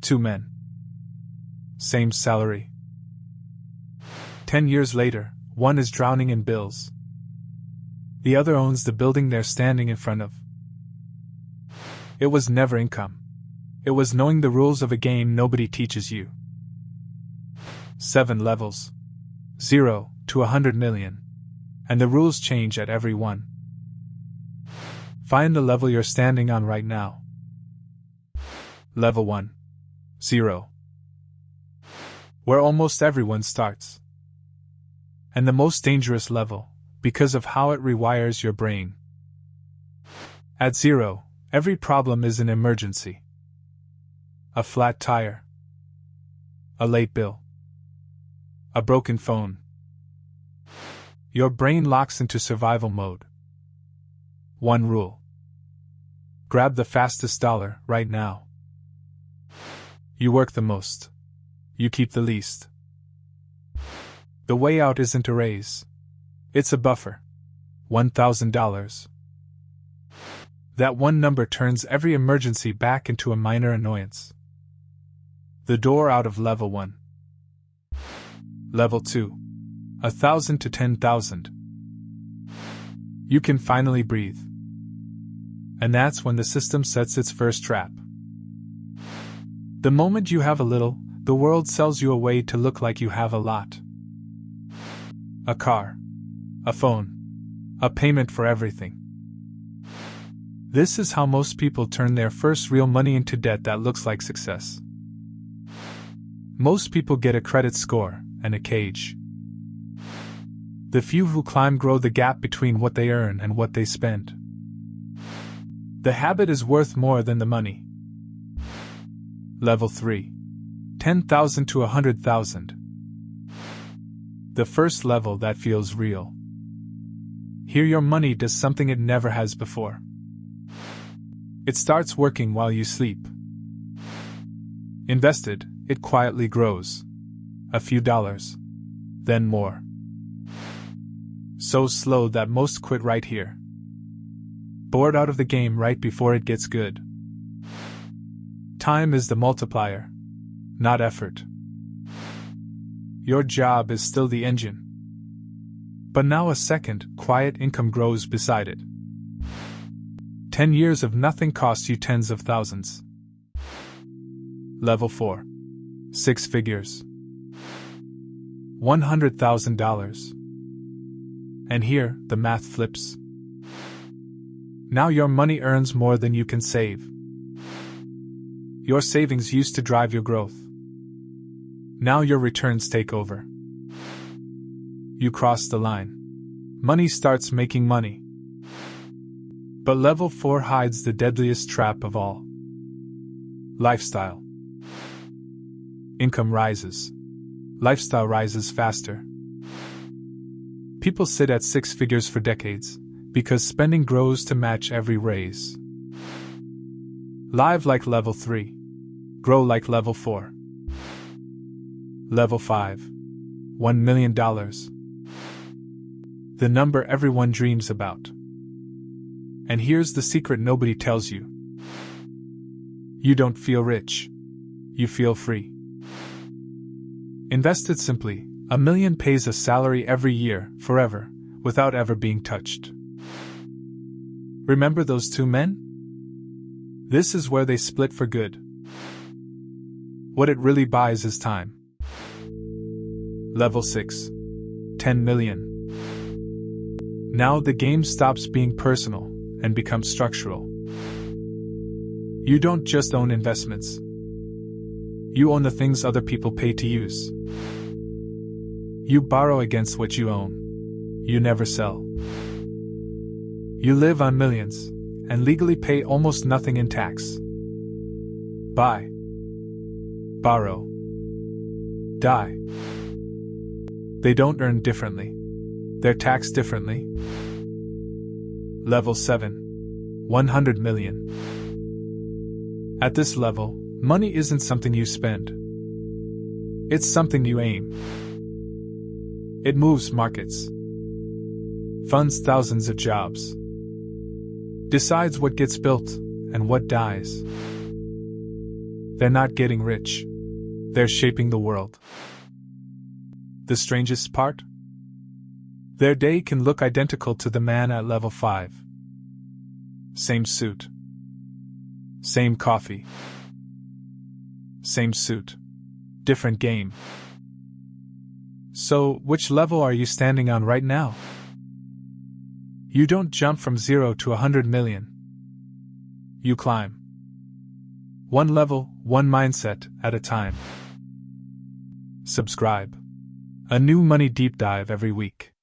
Two men. Same salary. 10 years later, one is drowning in bills. The other owns the building they're standing in front of. It was never income. It was knowing the rules of a game nobody teaches you. 7 levels. 0 to 100 million. And the rules change at every one. Find the level you're standing on right now. Level 1. 0. Where almost everyone starts. And the most dangerous level, because of how it rewires your brain. At 0, every problem is an emergency. A flat tire. A late bill. A broken phone. Your brain locks into survival mode. One rule. Grab the fastest dollar right now. You work the most. You keep the least. The way out isn't a raise. It's a buffer. $1,000. That one number turns every emergency back into a minor annoyance. The door out of level 1. Level 2. 1,000 to 10,000. You can finally breathe. And that's when the system sets its first trap. The moment you have a little, the world sells you a way to look like you have a lot. A car. A phone. A payment for everything. This is how most people turn their first real money into debt that looks like success. Most people get a credit score and a cage. The few who climb grow the gap between what they earn and what they spend. The habit is worth more than the money. Level 3. 10,000 to 100,000. The first level that feels real. Here your money does something it never has before. It starts working while you sleep. Invested, it quietly grows. A few dollars. Then more. So slow that most quit right here. Bored out of the game right before it gets good. Time is the multiplier, not effort. Your job is still the engine. But now a second, quiet income grows beside it. 10 years of nothing costs you tens of thousands. Level 4. 6 figures. $100,000. And here, the math flips. Now your money earns more than you can save. Your savings used to drive your growth. Now your returns take over. You cross the line. Money starts making money. But level 4 hides the deadliest trap of all. Lifestyle. Income rises. Lifestyle rises faster. People sit at 6 figures for decades, because spending grows to match every raise. Live like level 3. Grow like level 4. Level 5. $1 million. The number everyone dreams about. And here's the secret nobody tells you. You don't feel rich. You feel free. Invested simply, $1 million pays a salary every year, forever, without ever being touched. Remember those 2 men? This is where they split for good. What it really buys is time. Level 6. 10 million. Now the game stops being personal and becomes structural. You don't just own investments. You own the things other people pay to use. You borrow against what you own. You never sell. You live on millions, and legally pay almost nothing in tax. Buy. Borrow. Die. They don't earn differently. They're taxed differently. Level 7. 100 million. At this level, money isn't something you spend. It's something you aim. It moves markets. Funds thousands of jobs. Decides what gets built and what dies. They're not getting rich. They're shaping the world. The strangest part? Their day can look identical to the man at level 5. Same suit. Same coffee. Same suit. Different game. So, which level are you standing on right now? You don't jump from 0 to 100 million. You climb. One level, one mindset at a time. Subscribe. A new money deep dive every week.